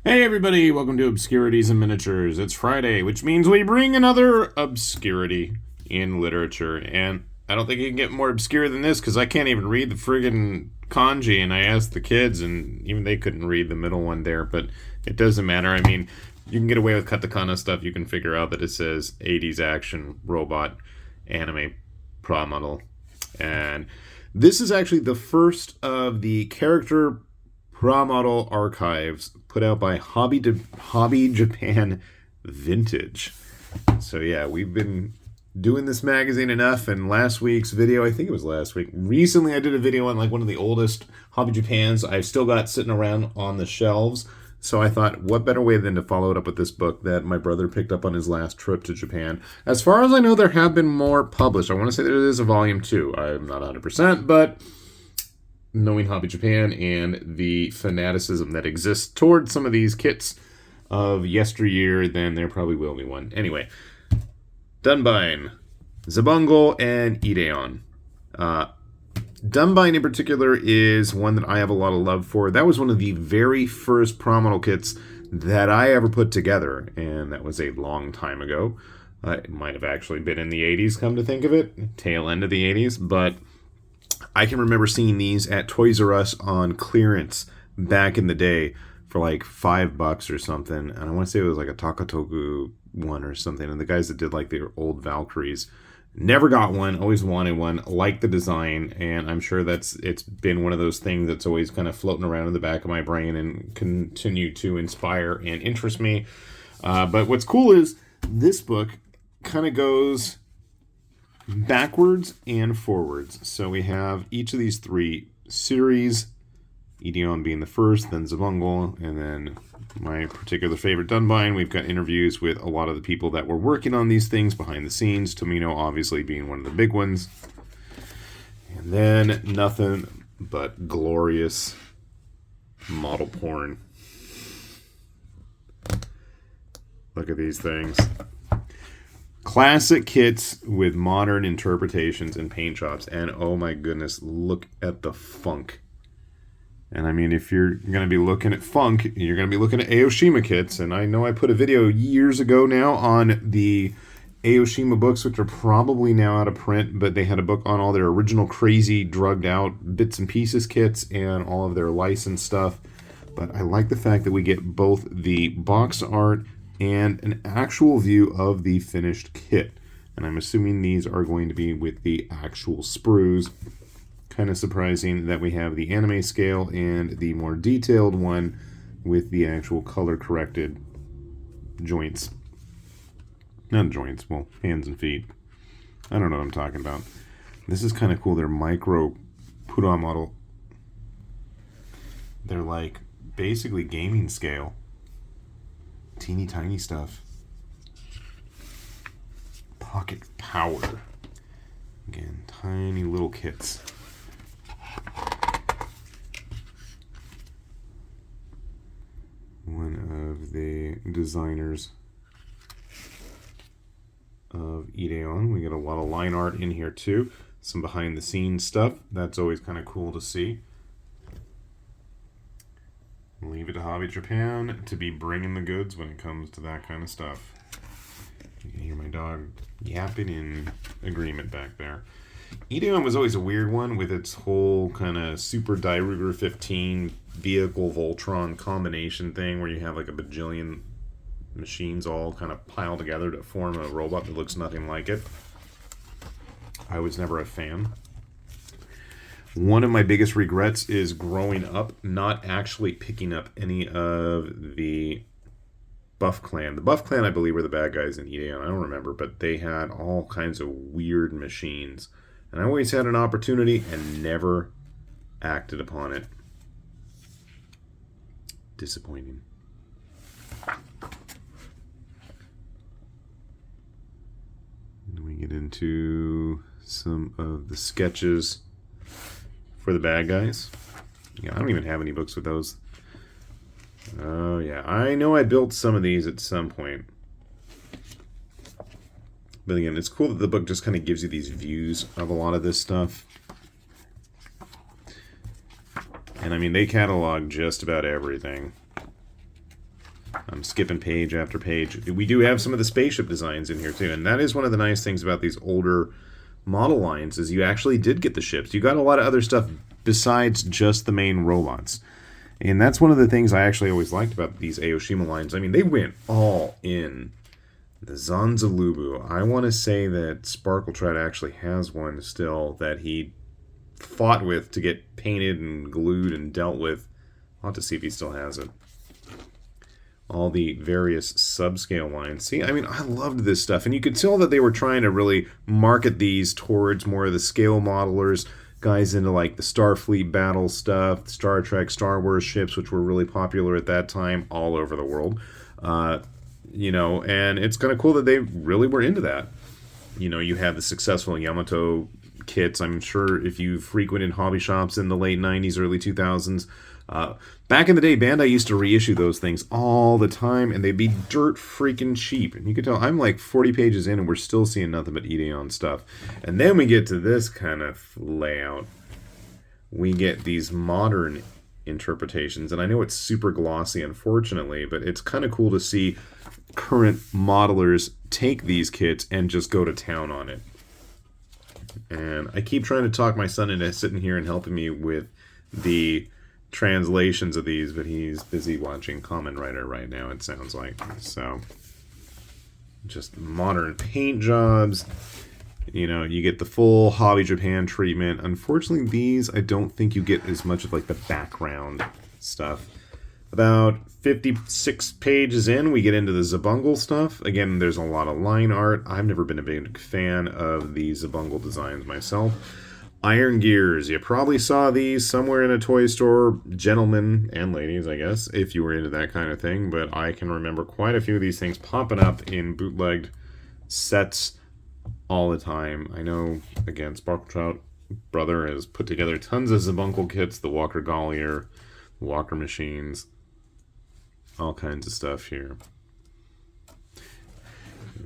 Hey everybody, welcome to Obscurities and Miniatures. It's Friday, which means we bring another obscurity in literature. And I don't think you can get more obscure than this because I can't even read the friggin' kanji. And I asked the kids, and even they couldn't read the middle one there, but it doesn't matter. I mean, you can get away with katakana stuff. You can figure out that it says 80s action robot anime prop model. And this is actually the first of the character model archives put out by Hobby Japan Vintage. So yeah, we've been doing this magazine enough, and last week's video, I think it was last week, recently I did a video on like one of the oldest Hobby Japans I've still got sitting around on the shelves. So I thought, what better way than to follow it up with this book that my brother picked up on his last trip to Japan. As far as I know, there have been more published. I want to say there is a volume 2. I'm not 100%, but knowing Hobby Japan and the fanaticism that exists towards some of these kits of yesteryear, then there probably will be one. Anyway, Dunbine, Zabungle, and Ideon. Dunbine in particular is one that I have a lot of love for. That was one of the very first Promotal kits that I ever put together, and that was a long time ago. It might have actually been in the 80s, come to think of it, tail end of the 80s, but I can remember seeing these at Toys R Us on clearance back in the day for like $5 or something. And I want to say it was like a Takatoku one or something. And the guys that did like their old Valkyries never got one, always wanted one, liked the design. And I'm sure it's been one of those things that's always kind of floating around in the back of my brain and continue to inspire and interest me. But what's cool is this book kind of goes backwards and forwards. So we have each of these 3 series, Ideon being the first, then Zabungle, and then my particular favorite Dunbine. We've got interviews with a lot of the people that were working on these things behind the scenes, Tomino obviously being one of the big ones. And then nothing but glorious model porn. Look at these things. Classic kits with modern interpretations and paint jobs. And oh my goodness, look at the funk. And I mean, if you're going to be looking at funk, you're going to be looking at Aoshima kits. And I know I put a video years ago now on the Aoshima books, which are probably now out of print, but they had a book on all their original crazy, drugged out bits and pieces kits and all of their licensed stuff. But I like the fact that we get both the box art and an actual view of the finished kit. And I'm assuming these are going to be with the actual sprues. Kind of surprising that we have the anime scale and the more detailed one with the actual color-corrected joints. Not joints, well, hands and feet. I don't know what I'm talking about. This is kind of cool. They're micro Pura model. They're like basically gaming scale. Teeny tiny stuff. Pocket power. Again, tiny little kits. One of the designers of Ideon. We get a lot of line art in here too. Some behind the scenes stuff. That's always kind of cool to see. Leave it to Hobby Japan to be bringing the goods when it comes to that kind of stuff. You can hear my dog yapping in agreement back there. Ideon was always a weird one with its whole kind of Super Dairuger 15 vehicle Voltron combination thing where you have like a bajillion machines all kind of piled together to form a robot that looks nothing like it. I was never a fan. One of my biggest regrets is growing up not actually picking up any of the Buff Clan. The Buff Clan, I believe, were the bad guys in Ideon. I don't remember, but they had all kinds of weird machines. And I always had an opportunity and never acted upon it. Disappointing. And we get into some of the sketches for the bad guys. Yeah, I don't even have any books with those. Oh, yeah. I know I built some of these at some point. But again, it's cool that the book just kind of gives you these views of a lot of this stuff. And I mean, they catalog just about everything. I'm skipping page after page. We do have some of the spaceship designs in here too, and that is one of the nice things about these older model lines is you actually did get the ships. You got a lot of other stuff besides just the main robots. And that's one of the things I actually always liked about these Aoshima lines. I mean, they went all in. The Zanzalubu. I want to say that Sparkletread actually has one still that he fought with to get painted and glued and dealt with. I'll have to see if he still has it. All the various subscale lines. See, I mean, I loved this stuff. And you could tell that they were trying to really market these towards more of the scale modelers, guys into like the Starfleet battle stuff, Star Trek, Star Wars ships, which were really popular at that time all over the world. You know, and it's kind of cool that they really were into that. You know, you have the successful Yamato kits. I'm sure if you frequented hobby shops in the late 90s, early 2000s, back in the day, Bandai used to reissue those things all the time, and they'd be dirt freaking cheap. And you can tell I'm like 40 pages in, and we're still seeing nothing but Ideon stuff. And then we get to this kind of layout. We get these modern interpretations, and I know it's super glossy, unfortunately, but it's kind of cool to see current modelers take these kits and just go to town on it. And I keep trying to talk my son into sitting here and helping me with the translations of these, but he's busy watching Kamen Rider right now, it sounds like. So, just modern paint jobs. You know, you get the full Hobby Japan treatment. Unfortunately, these, I don't think you get as much of like the background stuff. About 56 pages in, we get into the Zabungle stuff. Again, there's a lot of line art. I've never been a big fan of the Zabungle designs myself. Iron Gears. You probably saw these somewhere in a toy store. Gentlemen and ladies, I guess, if you were into that kind of thing. But I can remember quite a few of these things popping up in bootlegged sets all the time. I know, again, Sparkletrout brother has put together tons of Zabungle kits, the Walker Gollier, Walker machines, all kinds of stuff here.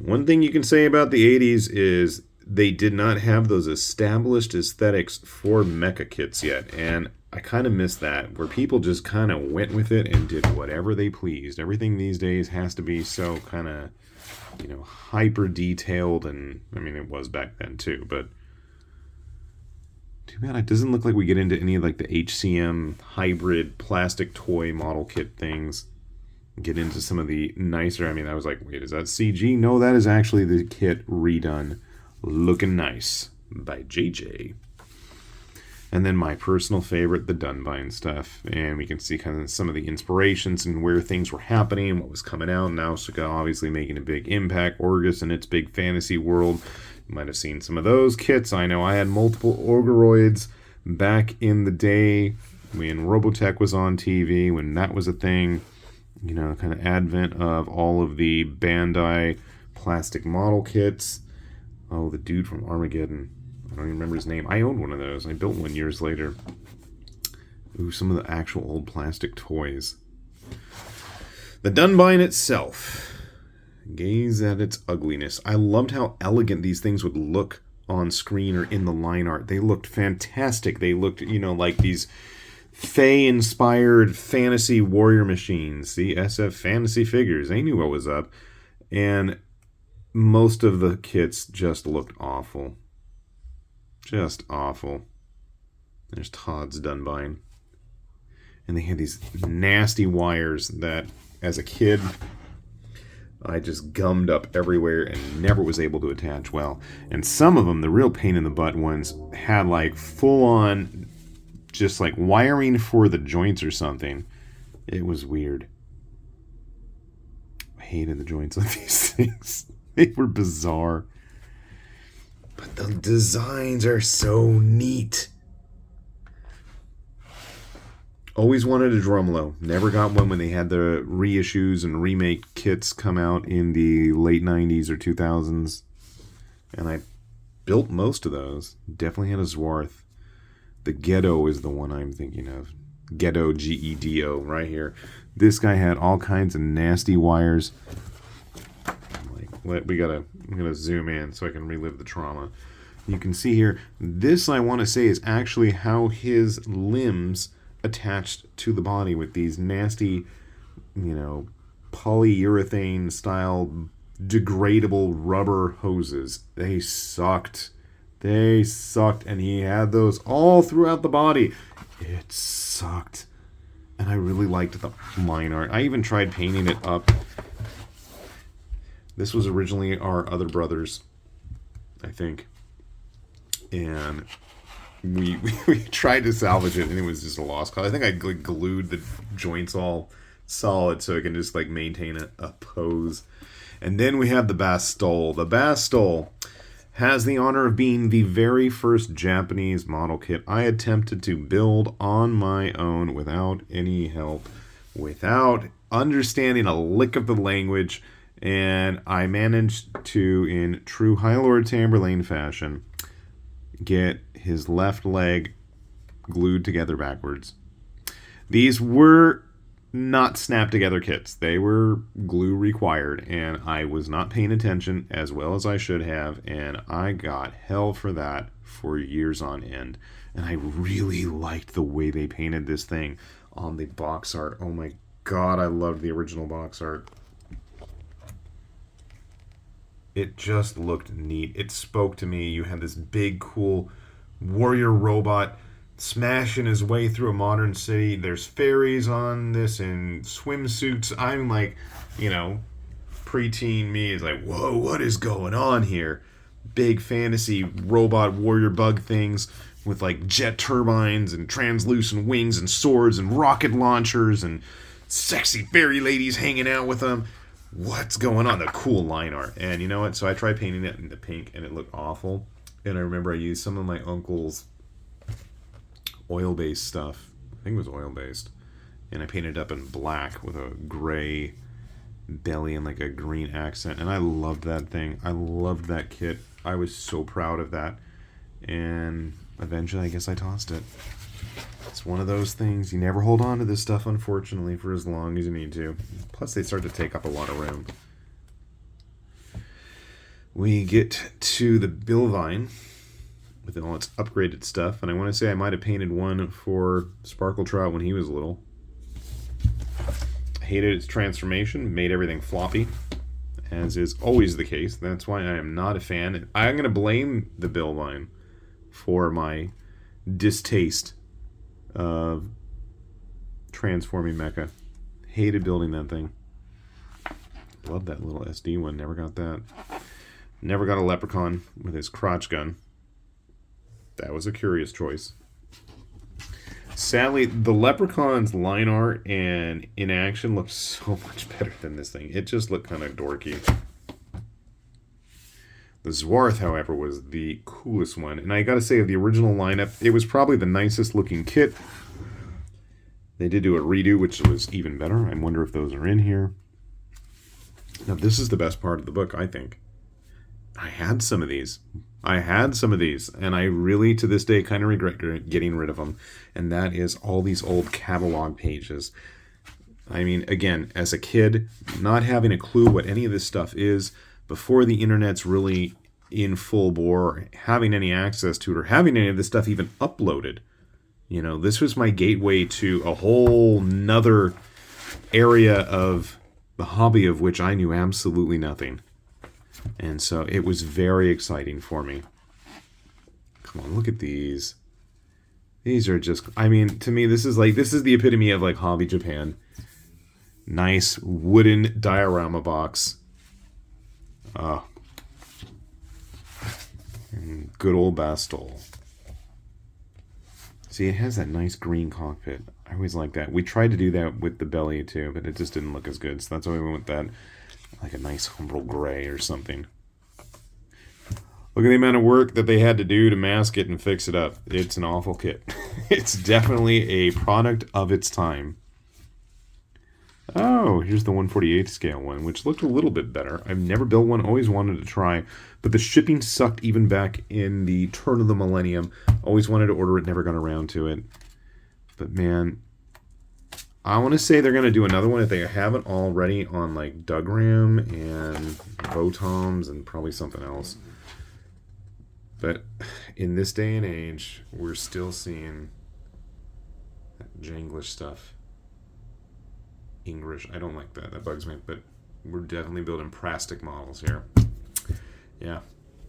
One thing you can say about the 80s is they did not have those established aesthetics for mecha kits yet, and I kind of miss that, where people just kind of went with it and did whatever they pleased. Everything these days has to be so kind of, you know, hyper detailed, and I mean it was back then too, but too bad it doesn't look like we get into any of like the HCM hybrid plastic toy model kit things. Get into some of the nicer, I mean I was like, wait, is that CG? No, that is actually the kit redone. Looking nice by JJ. And then my personal favorite, the Dunbine stuff. And we can see kind of some of the inspirations and where things were happening, what was coming out. Nausicaa obviously making a big impact. Orgus and its big fantasy world. You might have seen some of those kits. I know I had multiple Orgoroids back in the day when Robotech was on TV, when that was a thing. You know, kind of advent of all of the Bandai plastic model kits. Oh, the dude from Armageddon. I don't even remember his name. I owned one of those. I built one years later. Ooh, some of the actual old plastic toys. The Dunbine itself. Gaze at its ugliness. I loved how elegant these things would look on screen or in the line art. They looked fantastic. They looked, you know, like these Fae-inspired fantasy warrior machines. The SF fantasy figures. They knew what was up. And most of the kits just looked awful. Just awful. There's Todd's Dunbine. And they had these nasty wires that, as a kid, I just gummed up everywhere and never was able to attach well. And some of them, the real pain in the butt ones, had like full-on, just like wiring for the joints or something. It was weird. I hated the joints on these things. They were bizarre. But the designs are so neat. Always wanted a Drumlo. Never got one when they had the reissues and remake kits come out in the late 90s or 2000s. And I built most of those. Definitely had a Zwarth. The Ghetto is the one I'm thinking of. Ghetto, G-E-D-O, right here. This guy had all kinds of nasty wires. I'm gonna zoom in so I can relive the trauma. You can see here, this I want to say is actually how his limbs attached to the body with these nasty, you know, polyurethane style degradable rubber hoses. They sucked. They sucked, and he had those all throughout the body. It sucked. And I really liked the line art. I even tried painting it up. This was originally our other brother's, I think. And we tried to salvage it, and it was just a lost cause. I think I glued the joints all solid so it can just like maintain a pose. And then we have the Bastille. The Bastille has the honor of being the very first Japanese model kit I attempted to build on my own without any help, without understanding a lick of the language, and I managed to, in true High Lord Tamberlane fashion, get his left leg glued together backwards. These were not snap together kits. They were glue required, and I was not paying attention as well as I should have, and I got hell for that for years on end. And I really liked the way they painted this thing on the box art. Oh my god, I loved the original box art. It just looked neat. It spoke to me. You had this big, cool warrior robot smashing his way through a modern city. There's fairies on this and swimsuits. I'm like, preteen me is like, whoa, what is going on here? Big fantasy robot warrior bug things with like jet turbines and translucent wings and swords and rocket launchers and sexy fairy ladies hanging out with them. What's going on? The cool line art. And you know what? So I tried painting it in the pink and it looked awful. And I remember I used some of my uncle's oil-based stuff. I think it was oil-based. And I painted it up in black with a gray belly and like a green accent. And I loved that thing. I loved that kit. I was so proud of that. And eventually I guess I tossed it. It's one of those things. You never hold on to this stuff, unfortunately, for as long as you need to. Plus, they start to take up a lot of room. We get to the Bilvine with all its upgraded stuff. And I want to say I might have painted one for Sparkle Trout when he was little. Hated its transformation. Made everything floppy, as is always the case. That's why I am not a fan. I'm going to blame the Bilvine for my distaste of transforming mecha. Hated building that thing. Love that little SD one. Never got that. Never got a leprechaun with his crotch gun. That was a curious choice. Sadly, the leprechaun's line art and in action looked so much better than this thing. It just looked kind of dorky. The Zwarth, however, was the coolest one. And I gotta say, of the original lineup, it was probably the nicest looking kit. They did do a redo, which was even better. I wonder if those are in here. Now, this is the best part of the book, I think. I had some of these. And I really, to this day, kind of regret getting rid of them. And that is all these old catalog pages. I mean, again, as a kid, not having a clue what any of this stuff is, before the internet's really in full bore, having any access to it, or having any of this stuff even uploaded. This was my gateway to a whole nother area of the hobby of which I knew absolutely nothing. And so it was very exciting for me. Come on, look at these. These are just, to me, this is the epitome of like hobby Japan. Nice wooden diorama box. Good old Bastille. See, it has that nice green cockpit. I always like that. We tried to do that with the belly too, but it just didn't look as good. So that's why we went with that, like a nice humble gray or something. Look at the amount of work that they had to do to mask it and fix it up. It's an awful kit. It's definitely a product of its time. Oh, here's the 1/48 scale one, which looked a little bit better. I've never built one, always wanted to try, but the shipping sucked even back in the turn of the millennium. Always wanted to order it, never got around to it. But man, I want to say they're going to do another one if they haven't already on like Dugram and Votoms and probably something else. But in this day and age, we're still seeing that janglish stuff. English. I don't like that. That bugs me. But we're definitely building plastic models here. Yeah.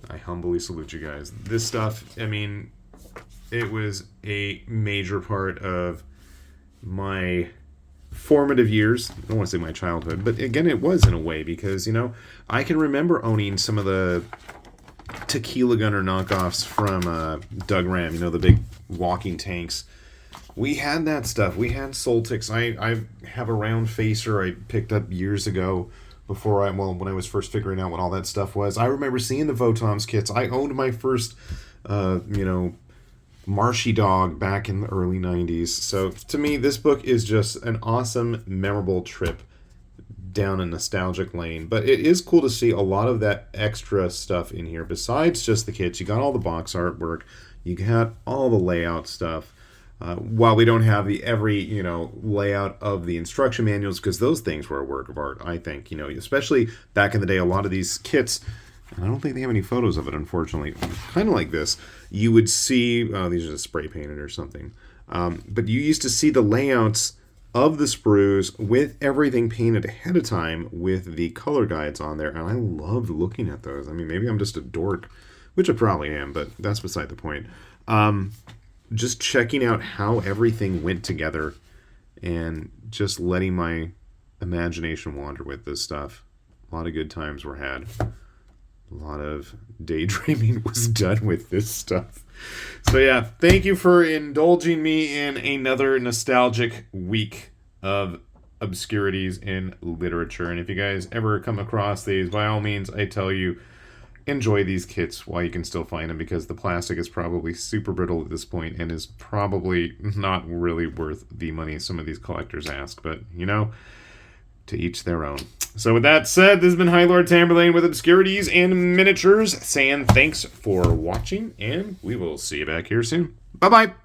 I humbly salute you guys. This stuff, I mean, it was a major part of my formative years. I don't want to say my childhood, but again, it was in a way because, you know, I can remember owning some of the Tequila Gunner knockoffs from Doug Ram, you know, the big walking tanks. We had that stuff. We had Soltix. I have a round facer I picked up years ago when I was first figuring out what all that stuff was. I remember seeing the Votoms kits. I owned my first, Marshy Dog back in the early 90s. So to me, this book is just an awesome, memorable trip down a nostalgic lane. But it is cool to see a lot of that extra stuff in here. Besides just the kits, you got all the box artwork. You got all the layout stuff. While we don't have the every, layout of the instruction manuals, because those things were a work of art, I think, especially back in the day, a lot of these kits, and I don't think they have any photos of it, unfortunately, kind of like this, you would see, these are just spray painted or something, but you used to see the layouts of the sprues with everything painted ahead of time with the color guides on there, and I loved looking at those. I mean, maybe I'm just a dork, which I probably am, but that's beside the point. Just checking out how everything went together and just letting my imagination wander with this stuff. A lot of good times were had. A lot of daydreaming was done with this stuff. So yeah, thank you for indulging me in another nostalgic week of obscurities in literature. And if you guys ever come across these, by all means, I tell you, enjoy these kits while you can still find them, because the plastic is probably super brittle at this point and is probably not really worth the money some of these collectors ask. But, to each their own. So with that said, this has been High Lord Tamberlane with Obscurities and Miniatures, saying thanks for watching, and we will see you back here soon. Bye-bye!